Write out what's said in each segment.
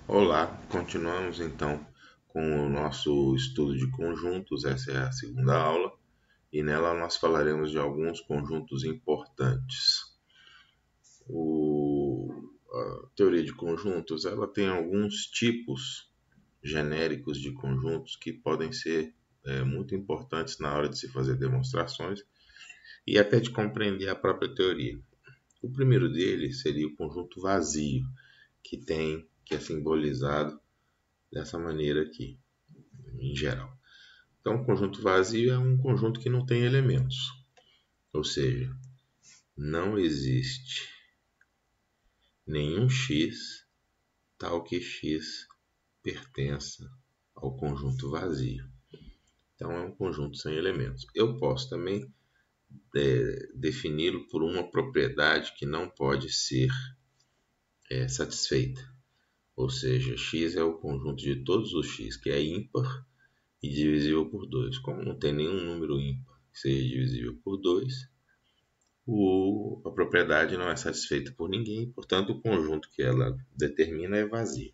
Olá, continuamos então com o nosso estudo de conjuntos. Essa é a segunda aula e nela nós falaremos de alguns conjuntos importantes. A teoria de conjuntos ela tem alguns tipos genéricos de conjuntos que podem ser muito importantes na hora de se fazer demonstrações e até de compreender a própria teoria. O primeiro deles seria o conjunto vazio, que é simbolizado dessa maneira aqui, em geral. Então, o conjunto vazio é um conjunto que não tem elementos, ou seja, não existe nenhum x tal que x pertença ao conjunto vazio. Então, é um conjunto sem elementos. Eu posso também defini-lo por uma propriedade que não pode ser satisfeita, ou seja, x é o conjunto de todos os x que é ímpar e divisível por 2. Como não tem nenhum número ímpar que seja divisível por 2, a propriedade não é satisfeita por ninguém, portanto o conjunto que ela determina é vazio.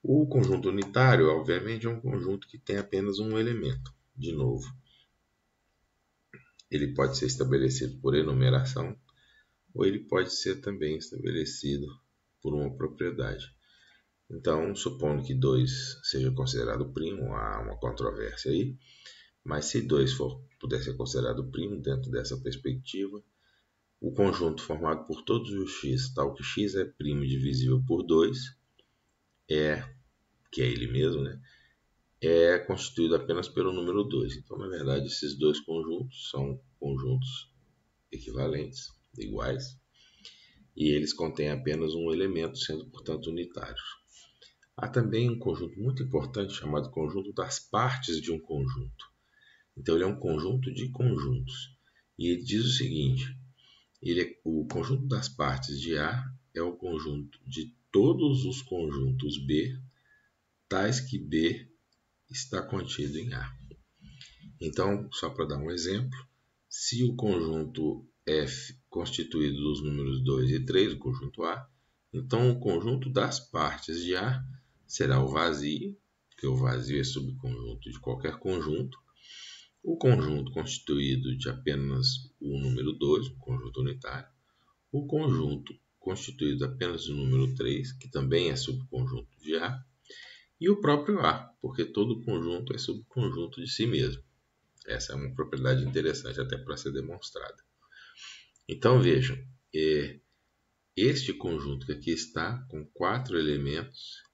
O conjunto unitário, obviamente, é um conjunto que tem apenas um elemento. De novo, ele pode ser estabelecido por enumeração ou ele pode ser também estabelecido por uma propriedade. Então, supondo que 2 seja considerado primo, há uma controvérsia aí, mas se 2 puder ser considerado primo dentro dessa perspectiva, o conjunto formado por todos os x, tal que x é primo divisível por 2, que é ele mesmo, né, é constituído apenas pelo número 2. Então, na verdade, esses dois conjuntos são conjuntos equivalentes, iguais, e eles contêm apenas um elemento, sendo, portanto, unitários. Há também um conjunto muito importante chamado conjunto das partes de um conjunto. Então, ele é um conjunto de conjuntos. E ele diz o seguinte: o conjunto das partes de A é o conjunto de todos os conjuntos B, tais que B está contido em A. Então, só para dar um exemplo, se o conjunto F constituído dos números 2 e 3, o conjunto A, então o conjunto das partes de A será o vazio, porque o vazio é subconjunto de qualquer conjunto, o conjunto constituído de apenas o número 2, um conjunto unitário, o conjunto constituído apenas do número 3, que também é subconjunto de A, e o próprio A, porque todo conjunto é subconjunto de si mesmo. Essa é uma propriedade interessante até para ser demonstrada. Então vejam, este conjunto que aqui está, com 4 elementos,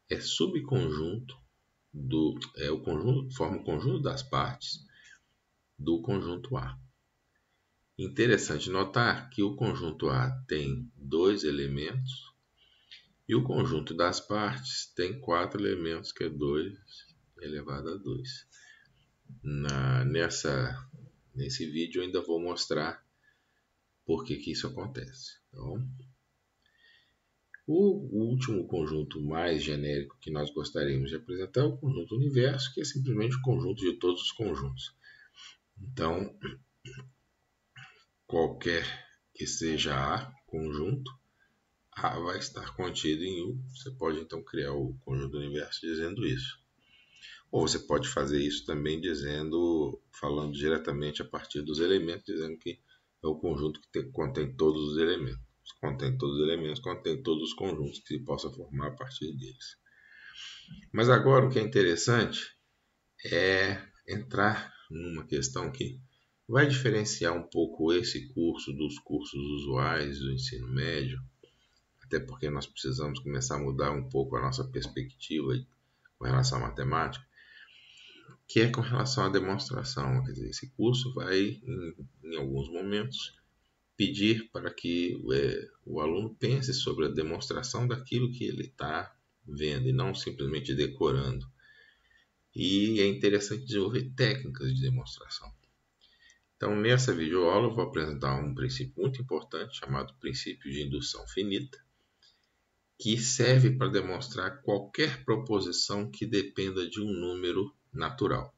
é subconjunto forma o conjunto das partes do conjunto A. Interessante notar que o conjunto A tem 2 elementos e o conjunto das partes tem 4 elementos, que é 2 elevado a 2. Nesse vídeo eu ainda vou mostrar por que isso acontece. Então, o último conjunto mais genérico que nós gostaríamos de apresentar é o conjunto universo, que é simplesmente o conjunto de todos os conjuntos. Então, qualquer que seja A conjunto, A vai estar contido em U. Você pode então criar o conjunto universo dizendo isso. Ou você pode fazer isso também falando diretamente a partir dos elementos, dizendo que é o conjunto que contém todos os elementos. Contém todos os elementos, contém todos os conjuntos que se possa formar a partir deles. Mas agora o que é interessante é entrar numa questão que vai diferenciar um pouco esse curso dos cursos usuais do ensino médio, até porque nós precisamos começar a mudar um pouco a nossa perspectiva com relação à matemática, que é com relação à demonstração. Quer dizer, esse curso vai, em alguns momentos, pedir para que o aluno pense sobre a demonstração daquilo que ele está vendo e não simplesmente decorando. E é interessante desenvolver técnicas de demonstração. Então, nessa videoaula, eu vou apresentar um princípio muito importante chamado princípio de indução finita, que serve para demonstrar qualquer proposição que dependa de um número natural.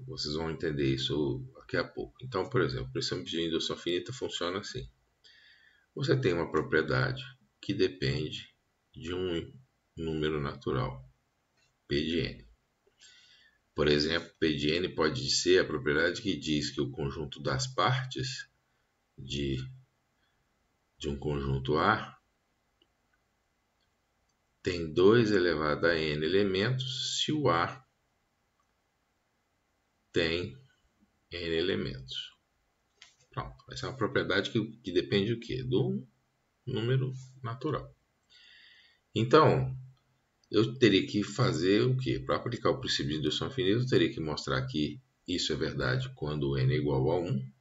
Vocês vão entender isso daqui a pouco. Então, por exemplo, o princípio de indução finita funciona assim. Você tem uma propriedade que depende de um número natural, P de n. Por exemplo, P de n pode ser a propriedade que diz que o conjunto das partes de um conjunto A tem 2 elevado a n elementos se o A tem n elementos. Pronto, essa é uma propriedade que depende do quê? Do número natural. Então, eu teria que fazer o quê? Para aplicar o princípio de indução finita, eu teria que mostrar que isso é verdade quando n é igual a 1,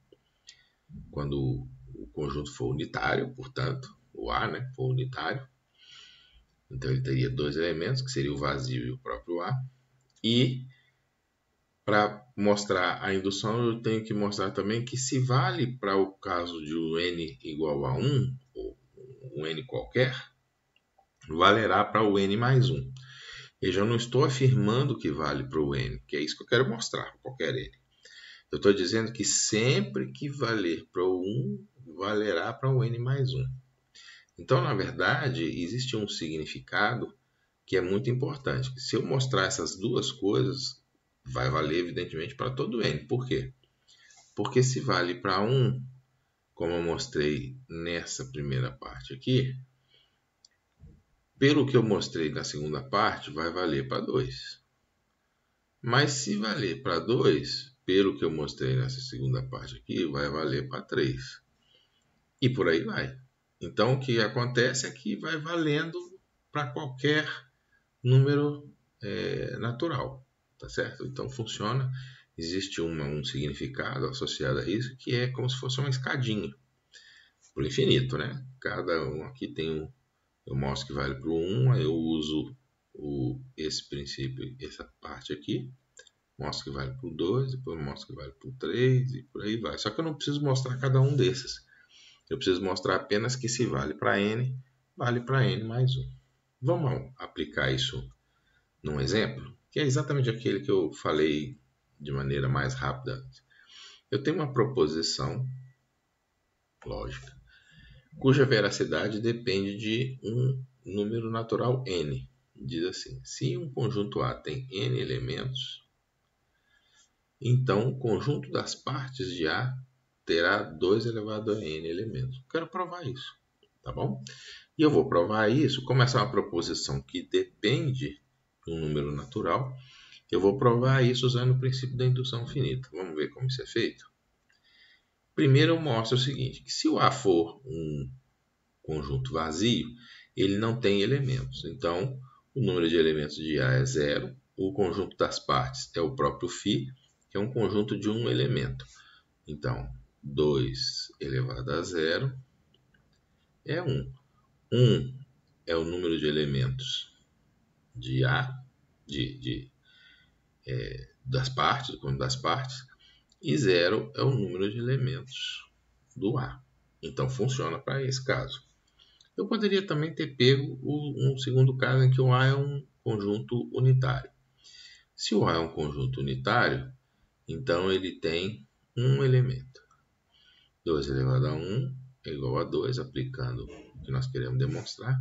quando o conjunto for unitário, portanto, o A, né, for unitário. Então, ele teria 2 elementos, que seria o vazio e o próprio A. E, para mostrar a indução, eu tenho que mostrar também que se vale para o caso de um n igual a 1, ou um n qualquer, valerá para o n mais 1. Eu já não estou afirmando que vale para o n, que é isso que eu quero mostrar, qualquer n. Eu estou dizendo que sempre que valer para o 1, valerá para o n mais 1. Então, na verdade, existe um significado que é muito importante. Se eu mostrar essas duas coisas, vai valer, evidentemente, para todo n. Por quê? Porque se vale para 1, como eu mostrei nessa primeira parte aqui, pelo que eu mostrei na segunda parte, vai valer para 2. Mas se valer para 2, pelo que eu mostrei nessa segunda parte aqui, vai valer para 3. E por aí vai. Então, o que acontece é que vai valendo para qualquer número natural. Tá certo? Então, funciona. Existe um significado associado a isso, que é como se fosse uma escadinha para o infinito, né? Cada um aqui tem eu mostro que vale para o 1, aí eu uso esse princípio, essa parte aqui, mostro que vale para o 2, depois mostro que vale para o 3 e por aí vai. Só que eu não preciso mostrar cada um desses. Eu preciso mostrar apenas que se vale para n, vale para n mais 1. Vamos aplicar isso num exemplo, que é exatamente aquele que eu falei de maneira mais rápida antes. Eu tenho uma proposição lógica, cuja veracidade depende de um número natural n. Diz assim, se um conjunto A tem n elementos, então o conjunto das partes de A terá 2 elevado a n elementos. Quero provar isso, tá bom? E eu vou provar isso, como essa é uma proposição que depende de um número natural, eu vou provar isso usando o princípio da indução finita. Vamos ver como isso é feito? Primeiro eu mostro o seguinte, que se o A for um conjunto vazio, ele não tem elementos. Então, o número de elementos de A é 0. O conjunto das partes é o próprio φ, que é um conjunto de um elemento. Então, 2 elevado a 0 é 1. 1 é o número de elementos de A, das partes, o conjunto das partes, e 0 é o número de elementos do A. Então, funciona para esse caso. Eu poderia também ter pego um segundo caso em que o A é um conjunto unitário. Se o A é um conjunto unitário, então ele tem um elemento. 2 elevado a 1 é igual a 2, aplicando o que nós queremos demonstrar.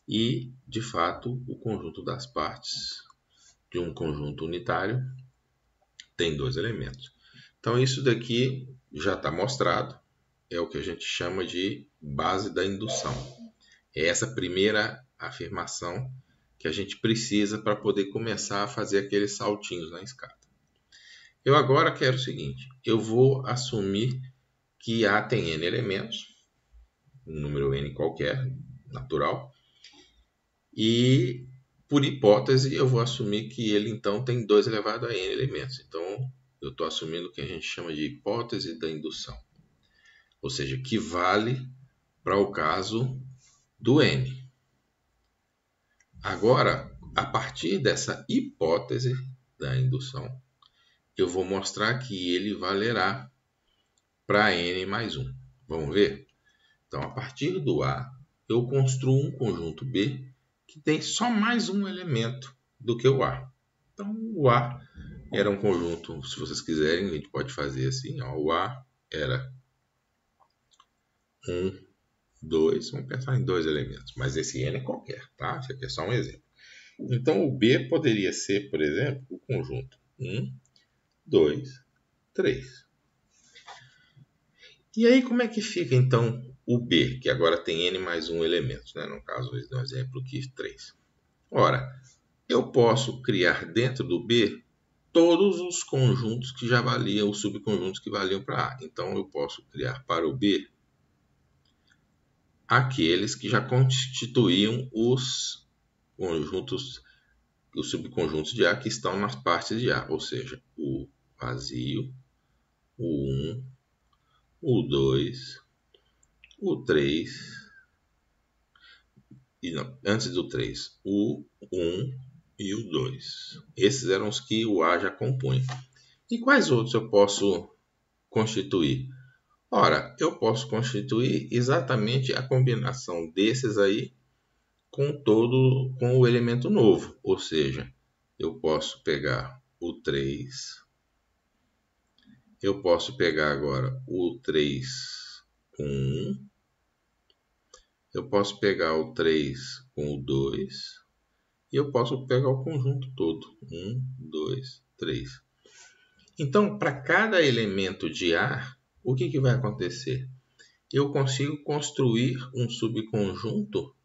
E, de fato, o conjunto das partes de um conjunto unitário tem 2 elementos. Então, isso daqui já está mostrado. É o que a gente chama de base da indução. É essa primeira afirmação que a gente precisa para poder começar a fazer aqueles saltinhos na escada. Eu agora quero o seguinte, eu vou assumir que A tem n elementos, um número n qualquer, natural, e por hipótese eu vou assumir que ele então tem 2 elevado a n elementos. Então eu estou assumindo o que a gente chama de hipótese da indução, ou seja, que vale para o caso do n. Agora, a partir dessa hipótese da indução, eu vou mostrar que ele valerá para n mais 1. Vamos ver? Então, a partir do A, eu construo um conjunto B que tem só mais um elemento do que o A. Então, o A era um conjunto, se vocês quiserem, a gente pode fazer assim, ó, o A era um 2, vamos pensar em 2 elementos, mas esse n é qualquer, tá? Isso aqui é só um exemplo. Então, o B poderia ser, por exemplo, o conjunto 1, 2, 3. E aí, como é que fica, então, o B, que agora tem n mais 1 elementos, né? No caso, eles dão um exemplo aqui, 3. Ora, eu posso criar dentro do B todos os conjuntos que já valiam, os subconjuntos que valiam para A. Então, eu posso criar para o B aqueles que já constituíam os conjuntos, os subconjuntos de A que estão nas partes de A, ou seja, o vazio, o 1, o 2, o 3, e não, antes do 3, o 1 e o 2. Esses eram os que o A já compunha. E quais outros eu posso constituir? Ora, eu posso constituir exatamente a combinação desses aí com o elemento novo, ou seja, eu posso pegar o 3, eu posso pegar agora o 3 com 1, eu posso pegar o 3 com o 2 e eu posso pegar o conjunto todo, 1, 2, 3. Então, para cada elemento de A, o que vai acontecer? Eu consigo construir um subconjunto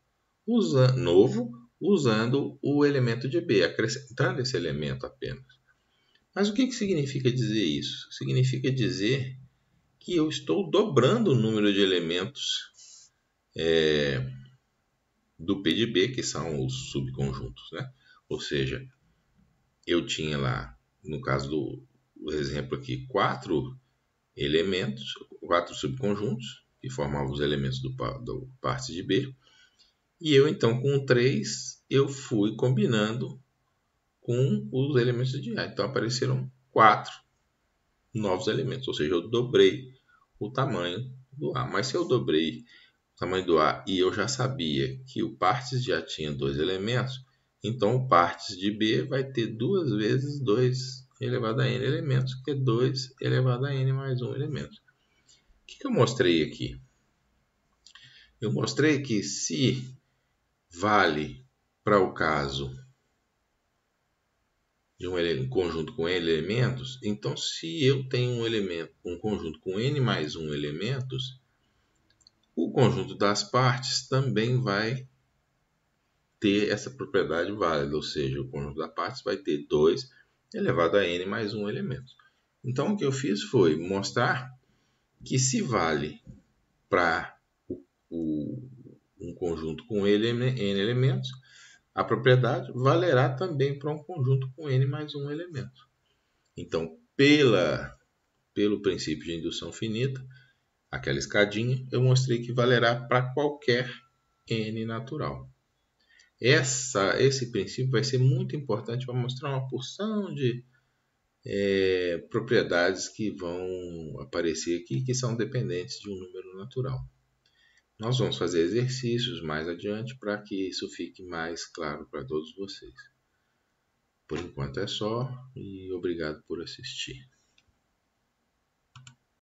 novo usando o elemento de B, acrescentando esse elemento apenas. Mas o que significa dizer isso? Significa dizer que eu estou dobrando o número de elementos do P de B, que são os subconjuntos, né? Ou seja, eu tinha lá, no caso do exemplo aqui, 4 elementos, 4 subconjuntos, que formavam os elementos do parte de B. E eu, então, com o 3, eu fui combinando com os elementos de A. Então, apareceram 4 novos elementos, ou seja, eu dobrei o tamanho do A. Mas se eu dobrei o tamanho do A e eu já sabia que o partes de A tinha 2 elementos, então o partes de B vai ter 2 vezes 2 elevado a n elementos, que é 2 elevado a n mais 1 elemento. O que eu mostrei aqui? Eu mostrei que se vale para o caso de um conjunto com n elementos, então se eu tenho um conjunto com n mais 1 elementos, o conjunto das partes também vai ter essa propriedade válida, ou seja, o conjunto das partes vai ter 2 elevado a n mais 1 elemento. Então o que eu fiz foi mostrar que se vale para um conjunto com n elementos, a propriedade valerá também para um conjunto com n mais 1 elemento. Então, pelo princípio de indução finita, aquela escadinha, eu mostrei que valerá para qualquer n natural. Esse princípio vai ser muito importante para mostrar uma porção de propriedades que vão aparecer aqui, que são dependentes de um número natural. Nós vamos fazer exercícios mais adiante para que isso fique mais claro para todos vocês. Por enquanto é só e obrigado por assistir.